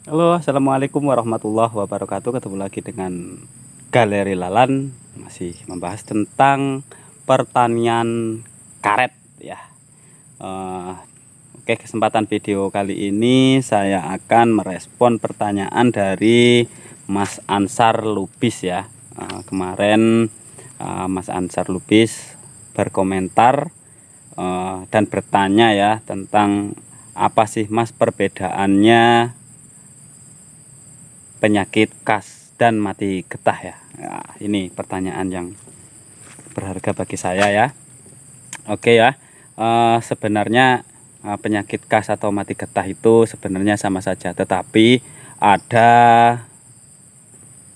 Halo, assalamualaikum warahmatullahi wabarakatuh. Ketemu lagi dengan Galeri Lalan, masih membahas tentang pertanian karet ya. Eh, oke, kesempatan video kali ini saya akan merespon pertanyaan dari Mas Ansar Lubis ya. Kemarin Mas Ansar Lubis berkomentar dan bertanya ya tentang apa sih Mas perbedaannya penyakit kas dan mati getah ya. Nah, ini pertanyaan yang berharga bagi saya ya. Oke ya. Sebenarnya penyakit kas atau mati getah itu sebenarnya sama saja, tetapi ada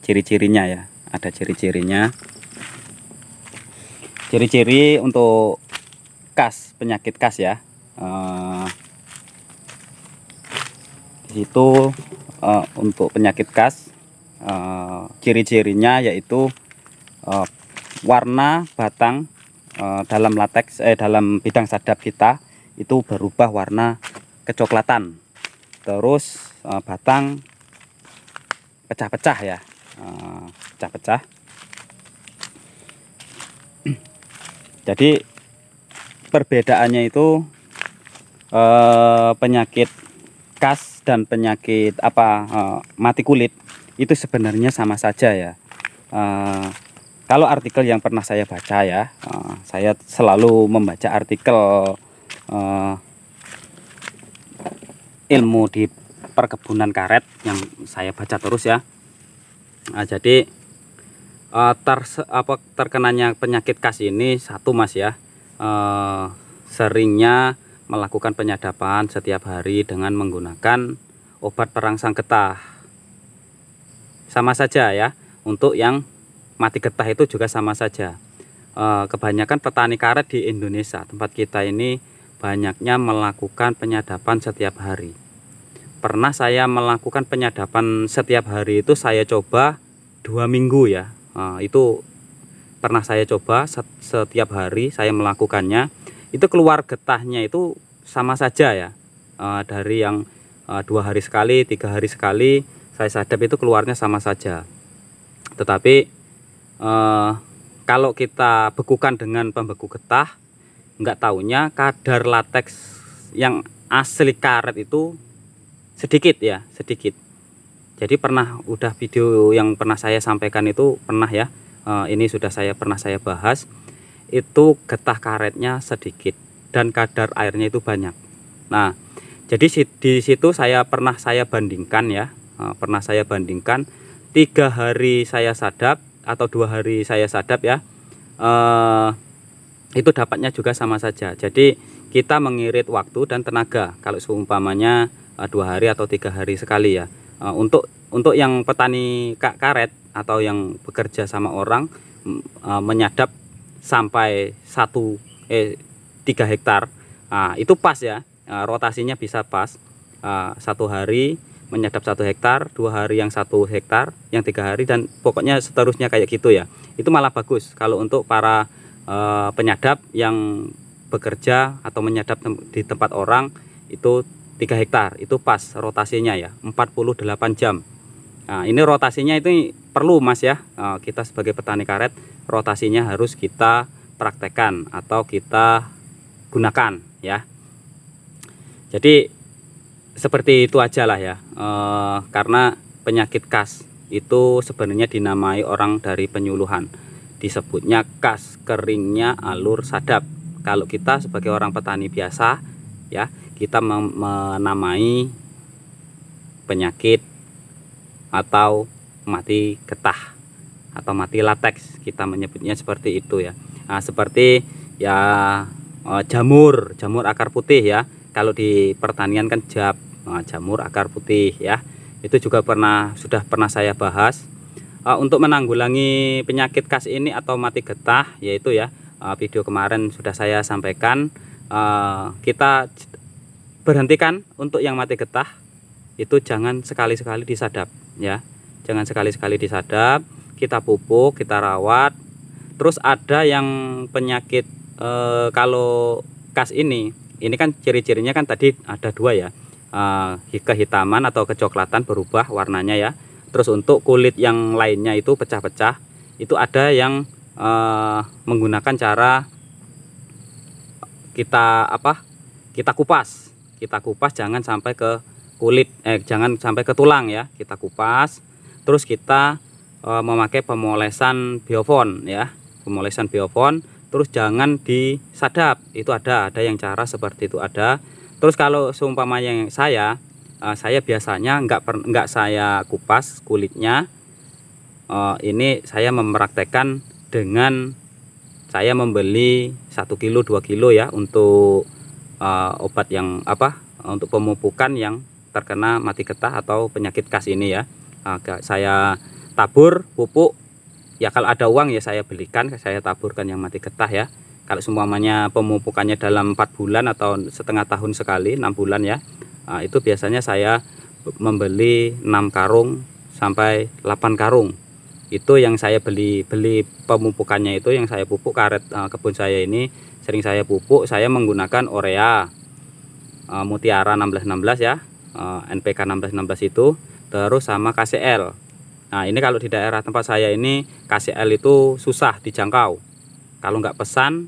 ciri-cirinya ya. Ada ciri-cirinya. Ciri-ciri untuk kas, penyakit kas ya. Di situ untuk penyakit kas, ciri-cirinya yaitu warna batang dalam dalam bidang sadap kita itu berubah warna kecoklatan. Terus batang pecah-pecah ya, pecah-pecah. Jadi perbedaannya itu penyakit kas dan penyakit mati kulit itu sebenarnya sama saja ya. Kalau artikel yang pernah saya baca ya, saya selalu membaca artikel ilmu di perkebunan karet yang saya baca terus ya. Jadi terkenanya penyakit kas ini satu Mas ya, seringnya melakukan penyadapan setiap hari dengan menggunakan obat perangsang getah. Sama saja ya, untuk yang mati getah itu juga sama saja. Kebanyakan petani karet di Indonesia tempat kita ini banyaknya melakukan penyadapan setiap hari. Pernah saya melakukan penyadapan setiap hari itu saya coba 2 minggu ya. Itu pernah saya coba setiap hari saya melakukannya. Itu keluar getahnya itu sama saja ya, dari yang 2 hari sekali, 3 hari sekali saya sadap itu keluarnya sama saja. Tetapi kalau kita bekukan dengan pembeku getah, nggak taunya kadar lateks yang asli karet itu sedikit ya, sedikit. Jadi udah video yang pernah saya sampaikan itu pernah ya, ini sudah pernah saya bahas. Itu getah karetnya sedikit dan kadar airnya itu banyak. Nah, jadi di situ pernah saya bandingkan ya, pernah saya bandingkan 3 hari saya sadap atau 2 hari saya sadap ya, itu dapatnya juga sama saja. Jadi kita mengirit waktu dan tenaga kalau seumpamanya 2 hari atau 3 hari sekali ya. Untuk yang petani karet atau yang bekerja sama orang menyadap sampai 3 hektar, itu pas ya, rotasinya bisa pas. 1 hari menyadap 1 hektar, 2 hari yang 1 hektar, yang 3 hari, dan pokoknya seterusnya kayak gitu ya. Itu malah bagus kalau untuk para penyadap yang bekerja atau menyadap di tempat orang itu 3 hektar, itu pas rotasinya ya, 48 jam. Nah, ini rotasinya itu perlu Mas ya, kita sebagai petani karet rotasinya harus kita praktekkan atau kita gunakan ya. Jadi seperti itu aja lah ya, karena penyakit kas itu sebenarnya dinamai orang dari penyuluhan, disebutnya kas keringnya alur sadap. Kalau kita sebagai orang petani biasa ya, kita menamai penyakit atau mati getah atau mati lateks, kita menyebutnya seperti itu ya. Nah, seperti ya jamur akar putih ya, kalau di pertanian kan jamur akar putih ya, itu juga sudah pernah saya bahas. Untuk menanggulangi penyakit kas ini atau mati getah, yaitu ya, video kemarin sudah saya sampaikan, kita berhentikan untuk yang mati getah itu jangan sekali-sekali disadap ya, jangan sekali-sekali disadap, kita pupuk, kita rawat. Terus ada yang penyakit kalau kas ini kan ciri-cirinya kan tadi ada 2 ya, kehitaman atau kecoklatan berubah warnanya ya. Terus untuk kulit yang lainnya itu pecah-pecah, itu ada yang menggunakan cara kita kupas. Jangan sampai ke kulit, jangan sampai ke tulang ya. Kita kupas, terus kita memakai pemolesan biofon ya, pemolesan biofon. Terus jangan disadap, itu ada yang cara seperti itu ada. Terus kalau seumpamanya saya biasanya nggak saya kupas kulitnya. Ini saya mempraktekkan dengan saya membeli 1 kilo 2 kilo ya untuk obat yang untuk pemupukan yang terkena mati getah atau penyakit khas ini ya. Saya tabur pupuk ya, kalau ada uang ya saya belikan, saya taburkan yang mati getah ya. Kalau semuanya pemupukannya dalam 4 bulan atau setengah tahun sekali, 6 bulan ya, itu biasanya saya membeli 6 karung sampai 8 karung. Itu yang saya beli pemupukannya, itu yang saya pupuk karet kebun saya ini. Sering saya pupuk, saya menggunakan Orea Mutiara 1616 ya, NPK 1616 itu, terus sama KCL. Nah ini kalau di daerah tempat saya ini KCL itu susah dijangkau. Kalau nggak pesan,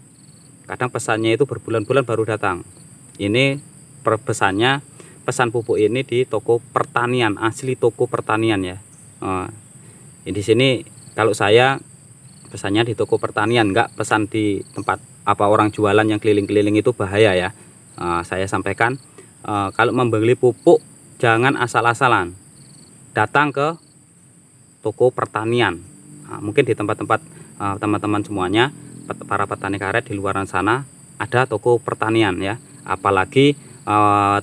kadang pesannya itu berbulan-bulan baru datang. Ini pesan pupuk ini di toko pertanian, asli toko pertanian ya. Di sini kalau saya pesannya di toko pertanian, nggak pesan di tempat orang jualan yang keliling-keliling, itu bahaya ya. Saya sampaikan, kalau membeli pupuk jangan asal-asalan, datang ke toko pertanian. Mungkin di tempat-tempat teman-teman semuanya, para petani karet di luar sana ada toko pertanian ya. Apalagi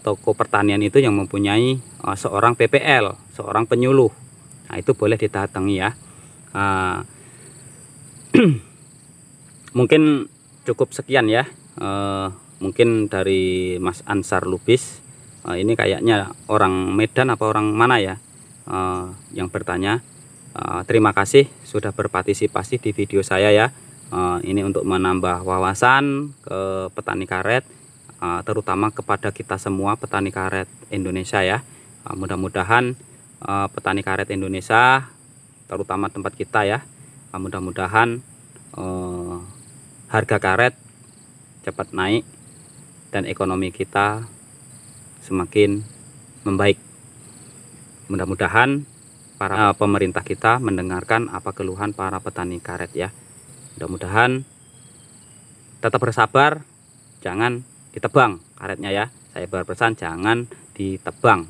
toko pertanian itu yang mempunyai seorang PPL, seorang penyuluh. Nah itu boleh didatangi ya. Mungkin cukup sekian ya. Mungkin dari Mas Ansar Lubis. Ini kayaknya orang Medan apa orang mana ya yang bertanya. Terima kasih sudah berpartisipasi di video saya ya. Ini untuk menambah wawasan ke petani karet, terutama kepada kita semua petani karet Indonesia ya. Mudah-mudahan petani karet Indonesia, terutama tempat kita ya, mudah-mudahan harga karet cepat naik dan ekonomi kita semakin membaik. Mudah-mudahan para pemerintah kita mendengarkan apa keluhan para petani karet ya. Mudah-mudahan tetap bersabar, jangan ditebang karetnya ya. Saya berpesan jangan ditebang.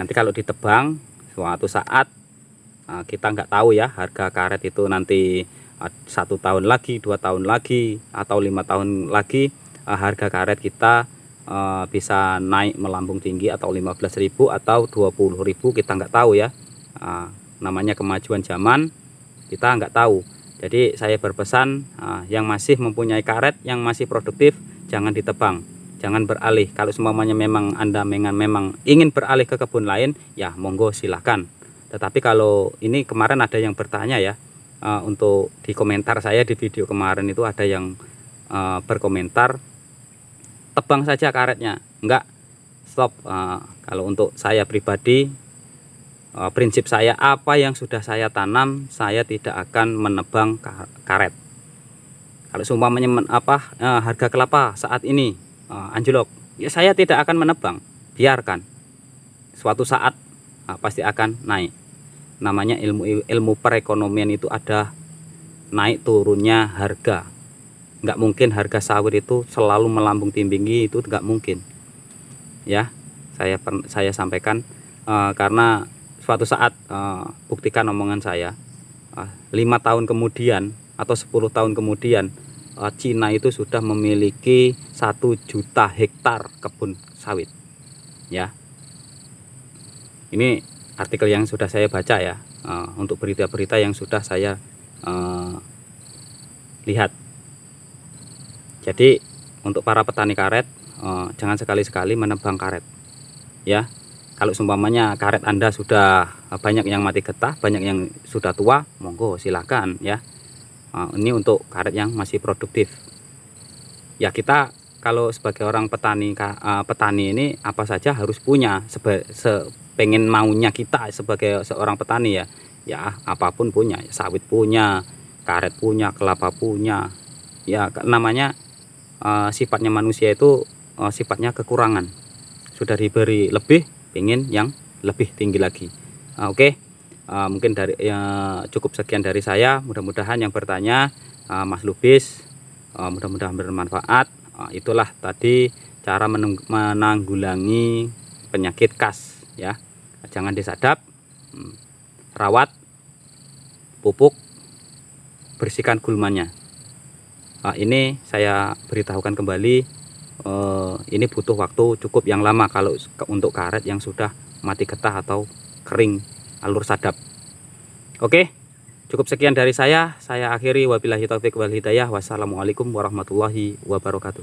Nanti kalau ditebang suatu saat kita nggak tahu ya, harga karet itu nanti 1 tahun lagi, 2 tahun lagi, atau 5 tahun lagi harga karet kita bisa naik melambung tinggi atau 15.000 atau 20.000, kita nggak tahu ya. Namanya kemajuan zaman, kita nggak tahu. Jadi saya berpesan, yang masih mempunyai karet, yang masih produktif, jangan ditebang, jangan beralih. Kalau semuanya memang Anda memang ingin beralih ke kebun lain, ya monggo silahkan. Tetapi kalau ini kemarin ada yang bertanya ya, untuk di komentar saya di video kemarin itu ada yang berkomentar, tebang saja karetnya. Enggak, stop. Kalau untuk saya pribadi, prinsip saya, apa yang sudah saya tanam, saya tidak akan menebang karet. Kalau seumpamanya harga kelapa saat ini anjlok, ya saya tidak akan menebang, biarkan. Suatu saat pasti akan naik. Namanya ilmu perekonomian itu ada naik turunnya harga. Nggak mungkin harga sawit itu selalu melambung tinggi, itu nggak mungkin. Ya, saya sampaikan karena suatu saat, buktikan omongan saya, 5 tahun kemudian atau 10 tahun kemudian, Cina itu sudah memiliki 1 juta hektar kebun sawit ya. Ini artikel yang sudah saya baca ya, untuk berita-berita yang sudah saya lihat. Jadi untuk para petani karet, jangan sekali-sekali menebang karet ya. Kalau seumpamanya karet Anda sudah banyak yang mati getah, banyak yang sudah tua, monggo silakan ya. Ini untuk karet yang masih produktif. Ya kita kalau sebagai orang petani ini apa saja harus punya, pengen maunya kita sebagai seorang petani ya apapun punya, sawit punya, karet punya, kelapa punya, ya namanya sifatnya manusia itu sifatnya kekurangan, sudah diberi lebih pengen yang lebih tinggi lagi. Oke. Mungkin cukup sekian dari saya, mudah-mudahan yang bertanya Mas Lubis mudah-mudahan bermanfaat. Itulah tadi cara menanggulangi penyakit kas ya. Jangan disadap, rawat, pupuk, bersihkan gulmanya. Ini saya beritahukan kembali, ini butuh waktu cukup yang lama kalau untuk karet yang sudah mati getah atau kering alur sadap. Oke, cukup sekian dari saya akhiri, wabillahi taufik wal hidayah. Wassalamualaikum warahmatullahi wabarakatuh.